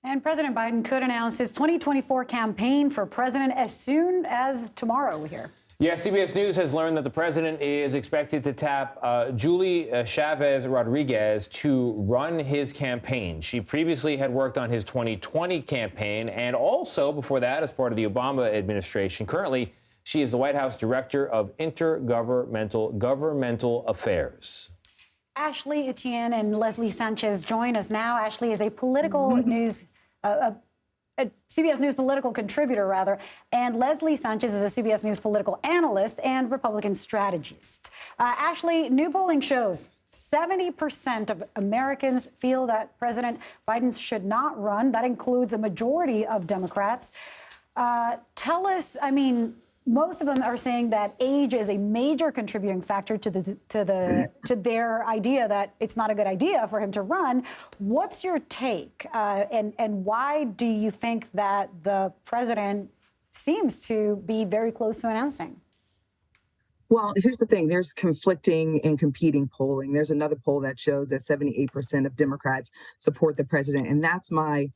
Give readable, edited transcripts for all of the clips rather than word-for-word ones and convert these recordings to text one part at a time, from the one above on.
And President Biden could announce his 2024 campaign for president as soon as tomorrow, we hear. Yeah, CBS News has learned that the president is expected to tap Julie Chavez Rodriguez to run his campaign. She previously had worked on his 2020 campaign and also before that as part of the Obama administration. Currently, she is the White House Director of Intergovernmental Governmental Affairs. Ashley Etienne and Leslie Sanchez join us now. Ashley is a political news a CBS News political contributor, rather, and Leslie Sanchez is a CBS News political analyst and Republican strategist. Ashley, new polling shows 70% of Americans feel that President Biden should not run. That includes a majority of Democrats. Tell us, most of them are saying that age is a major contributing factor to their idea that it's not a good idea for him to run. What's your take? And why do you think that the president seems to be very close to announcing? Well, here's the thing. There's conflicting and competing polling. There's another poll that shows that 78% of Democrats support the president. And that's my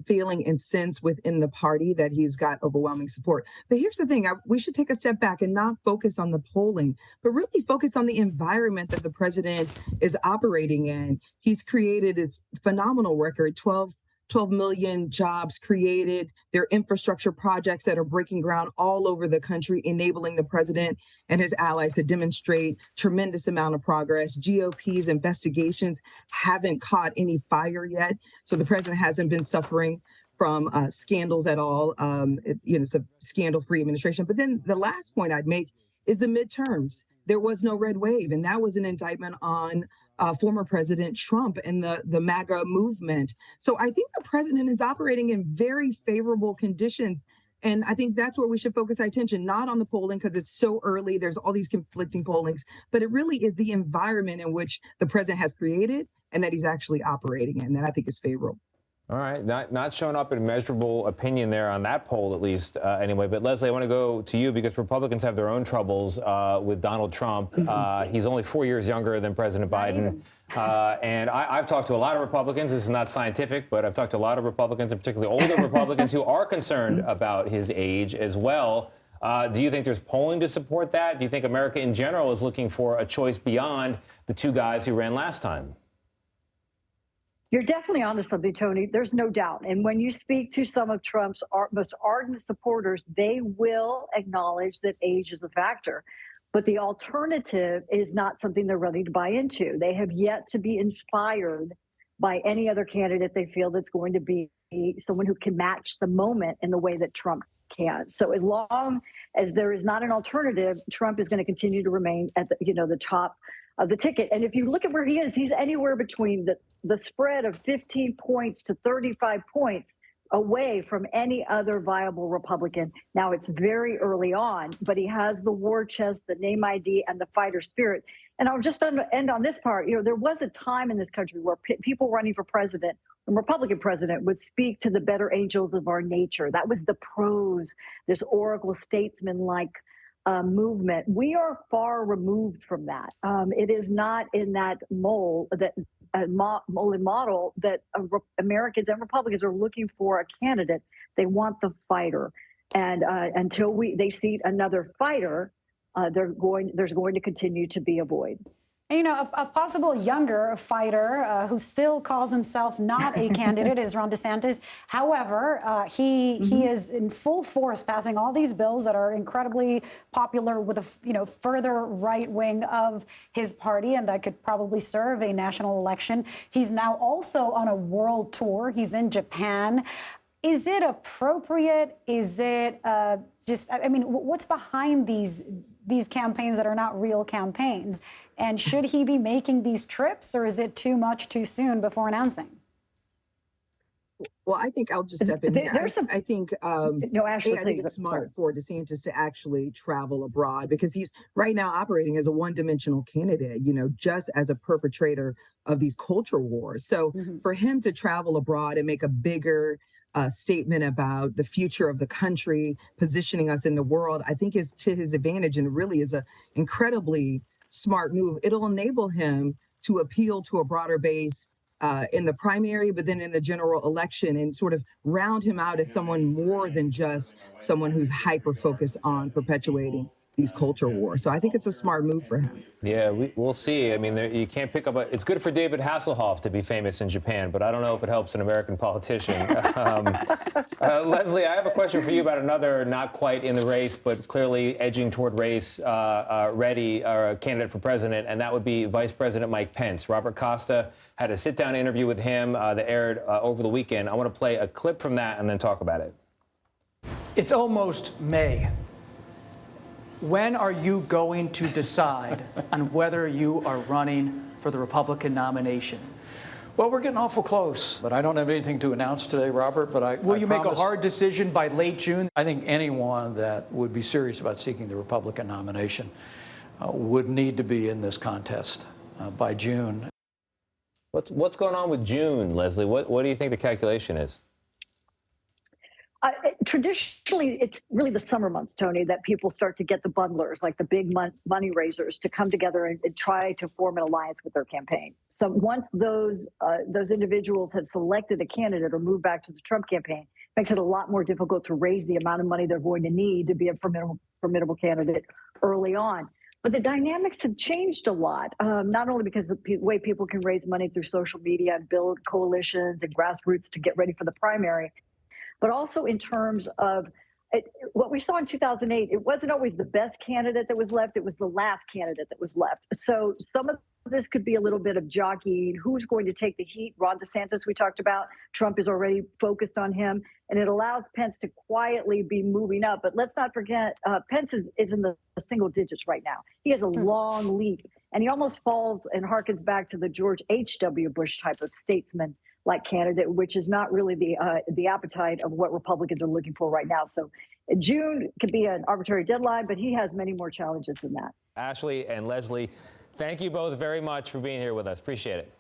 feeling and sense within the party that he's got overwhelming support. But here's the thing, we should take a step back and not focus on the polling, but really focus on the environment that the president is operating in. He's created this phenomenal record, 12 million jobs created. There are infrastructure projects that are breaking ground all over the country, enabling the president and his allies to demonstrate tremendous amount of progress. GOP's investigations haven't caught any fire yet. So the president hasn't been suffering from scandals at all. It's a scandal-free administration. But then the last point I'd make is the midterms. There was no red wave, and that was an indictment on former President Trump and the MAGA movement. So I think the president is operating in very favorable conditions. And I think that's where we should focus our attention, not on the polling because it's so early. There's all these conflicting pollings, but it really is the environment in which the president has created and that he's actually operating in that I think is favorable. All right, not showing up in measurable opinion there on that poll, at least, anyway. But Leslie, I want to go to you because Republicans have their own troubles with Donald Trump. He's only 4 years younger than President Biden. And I've talked to a lot of Republicans. This is not scientific, but I've talked to a lot of Republicans, and particularly older Republicans, who are concerned about his age as well. Do you think there's polling to support that? Do you think America in general is looking for a choice beyond the two guys who ran last time? You're definitely onto something, Tony. There's no doubt. And when you speak to some of Trump's most ardent supporters, they will acknowledge that age is a factor. But the alternative is not something they're ready to buy into. They have yet to be inspired by any other candidate they feel that's going to be someone who can match the moment in the way that Trump can. So as long as there is not an alternative, Trump is going to continue to remain at the top of the ticket. And if you look at where he is, he's anywhere between the spread of 15 points to 35 points away from any other viable Republican. Now, it's very early on, but he has the war chest, the name ID, and the fighter spirit. And I'll just end on this part. There was a time in this country where people running for president, a Republican president, would speak to the better angels of our nature. That was the prose, this oracle statesman-like movement. We are far removed from that. It is not in that mold and model that Americans and Republicans are looking for a candidate. They want the fighter, and until they see another fighter, there's going to continue to be a void. And, a possible younger fighter who still calls himself not a candidate is Ron DeSantis. However, he is in full force passing all these bills that are incredibly popular with a further right wing of his party, and that could probably serve a national election. He's now also on a world tour. He's in Japan. Is it appropriate? Is it what's behind these campaigns that are not real campaigns? And should he be making these trips, or is it too much too soon before announcing? Well, I think I'll just step in here. I think it's smart for DeSantis to actually travel abroad because he's right now operating as a one-dimensional candidate, just as a perpetrator of these culture wars. So for him to travel abroad and make a bigger statement about the future of the country, positioning us in the world, I think is to his advantage and really is an incredibly smart move. It'll enable him to appeal to a broader base in the primary, but then in the general election, and sort of round him out as someone more than just someone who's hyper focused on perpetuating these culture wars. So I think it's a smart move for him. Yeah, we'll see. I mean, you can't pick up it's good for David Hasselhoff to be famous in Japan, but I don't know if it helps an American politician. Leslie, I have a question for you about another not quite in the race, but clearly edging toward race ready candidate for president, and that would be Vice President Mike Pence. Robert Costa had a sit-down interview with him that aired over the weekend. I want to play a clip from that and then talk about it. It's almost May. When are you going to decide on whether you are running for the Republican nomination? Well, we're getting awful close, but I don't have anything to announce today, Robert, but Will you make a hard decision by late June? I think anyone that would be serious about seeking the Republican nomination would need to be in this contest by June. What's going on with June, Leslie? What do you think the calculation is? Traditionally, it's really the summer months, Tony, that people start to get the bundlers, like the big money raisers, to come together and try to form an alliance with their campaign. So once those individuals have selected a candidate or moved back to the Trump campaign, it makes it a lot more difficult to raise the amount of money they're going to need to be a formidable candidate early on. But the dynamics have changed a lot, not only because of the way people can raise money through social media and build coalitions and grassroots to get ready for the primary, but also in terms of what we saw in 2008. It wasn't always the best candidate that was left. It was the last candidate that was left. So some of this could be a little bit of jockeying. Who's going to take the heat? Ron DeSantis, we talked about. Trump is already focused on him. And it allows Pence to quietly be moving up. But let's not forget, Pence is in the single digits right now. He has a long leap. And he almost falls and harkens back to the George H.W. Bush type of statesman like candidate, which is not really the appetite of what Republicans are looking for right now. So June could be an arbitrary deadline, but he has many more challenges than that. Ashley and Leslie, thank you both very much for being here with us. Appreciate it.